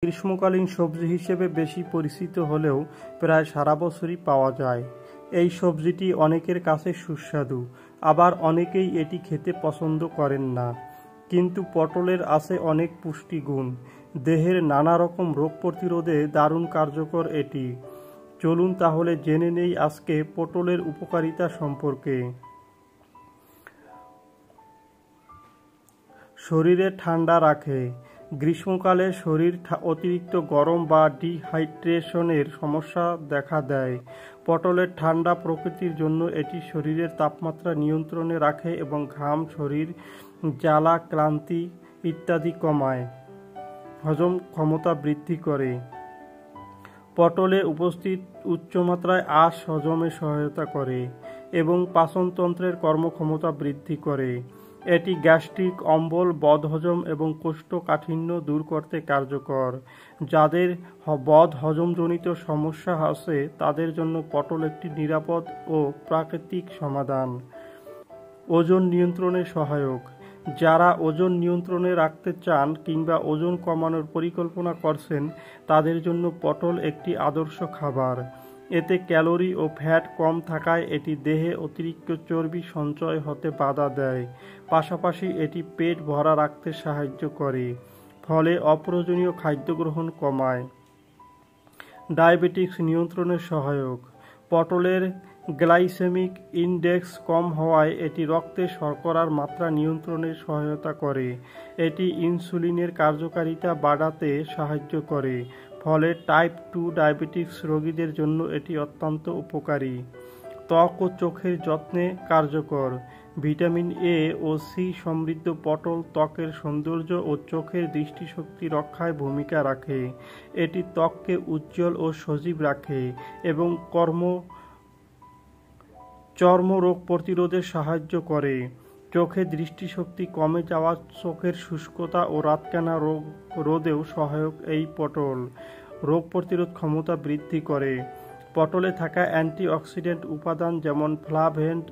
গ্রীষ্মকালীন সবজি হিসেবে বেশি পরিচিত হলেও প্রায় সারা বছরই পাওয়া যায়। এই সবজিটি অনেকের কাছে সুস্বাদু, আবার অনেকেই এটি খেতে পছন্দ করেন না। কিন্তু পটলের আছে অনেক পুষ্টিগুণ, দেহের নানা রকম রোগ প্রতিরোধে দারুণ কার্যকর এটি। চলুন তাহলে জেনে নেই আজকে পটলের উপকারিতা সম্পর্কে। শরীরে ঠান্ডা রাখে। গ্রীষ্মকালে শরীর অতিরিক্ত গরম বা ডিহাইড্রেশনের সমস্যা দেখা দেয়। পটলের ঠান্ডা প্রকৃতির জন্য এটি শরীরের তাপমাত্রা নিয়ন্ত্রণে রাখে এবং ঘাম, শরীর জ্বালা, ক্লান্তি ইত্যাদি কমায়। হজম ক্ষমতা বৃদ্ধি করে। পটলে উপস্থিত উচ্চমাত্রায় আঁশ হজমে সহায়তা করে এবং পাচনতন্ত্রের কর্মক্ষমতা বৃদ্ধি করে। এটি গ্যাস্ট্রিক, অম্বল, বদহজম এবং কোষ্ঠকাঠিন্য দূর করতে কার্যকর। যাদের বদহজমজনিত সমস্যা আছে তাদের জন্য পটল একটি নিরাপদ ও প্রাকৃতিক সমাধান। ওজন নিয়ন্ত্রণে সহায়ক। যারা ওজন নিয়ন্ত্রণে রাখতে চান কিংবা ওজন কমানোর পরিকল্পনা করছেন তাদের জন্য পটল একটি আদর্শ খাবার। এতে ক্যালোরি ও ফ্যাট কম থাকায় এটি দেহে অতিরিক্ত চর্বি সঞ্চয় হতে বাধা দেয়। পাশাপাশি এটি পেট ভরা রাখতে সাহায্য করে, ফলে অপ্রয়োজনীয় খাদ্য গ্রহণ কমায়। ডায়াবেটিক্স নিয়ন্ত্রণে সহায়ক। পটলের গ্লাইসেমিক ইনডেক্স কম হওয়ায় এটি রক্তে শর্করার মাত্রা নিয়ন্ত্রণে সহায়তা করে। এটি ইনসুলিনের কার্যকারিতা বাড়াতে সাহায্য করে, ফলে টাইপ 2 ডায়াবেটিক্স রোগীদের জন্য এটি অত্যন্ত উপকারী। ত্বক ও চোখের যত্নে কার্যকর। ভিটামিন এ ও সি সমৃদ্ধ পটল ত্বকের সৌন্দর্য ও চোখের দৃষ্টিশক্তি রক্ষায় ভূমিকা রাখে। এটি ত্বককে উজ্জ্বল ও সজীব রাখে এবং চর্মরোগ প্রতিরোধে সাহায্য করে। চোখে দৃষ্টিশক্তি কমে যাওয়া, চোখের শুষ্কতা ও রাতকানা রোগ রোধেও সহায়ক এই পটল। রোগ প্রতিরোধ ক্ষমতা বৃদ্ধি করে। পটলে থাকা অ্যান্টিঅক্সিডেন্ট উপাদান যেমন ফ্লাভোনয়েড,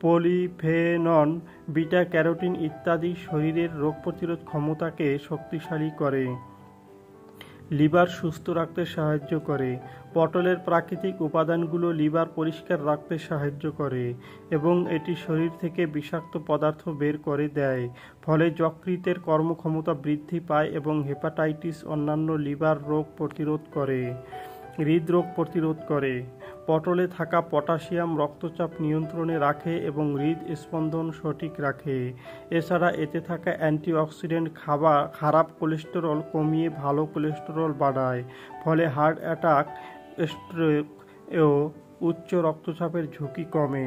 পলিফেনল, বিটা ক্যারোটিন ইত্যাদি শরীরের রোগ প্রতিরোধ ক্ষমতাকে শক্তিশালী করে। লিভার সুস্থ রাখতে সাহায্য করে। পটলের প্রাকৃতিক উপাদানগুলো লিভার পরিষ্কার রাখতে সাহায্য করে এবং এটি শরীর থেকে বিষাক্ত পদার্থ বের করে দেয়, ফলে যকৃতের কর্মক্ষমতা বৃদ্ধি পায় এবং হেপাটাইটিস অন্যান্য লিভার রোগ প্রতিরোধ করে। হৃদরোগ প্রতিরোধ করে। পটলে থাকা পটাশিয়াম রক্তচাপ নিয়ন্ত্রণে রাখে এবং হৃদস্পন্দন সঠিক রাখে। এছাড়া এতে থাকা অ্যান্টিঅক্সিডেন্ট খারাপ কোলেস্টেরল কমিয়ে ভালো কোলেস্টেরল বাড়ায়, ফলে হার্ট অ্যাটাক, স্ট্রোক ও উচ্চ রক্তচাপের ঝুঁকি কমে।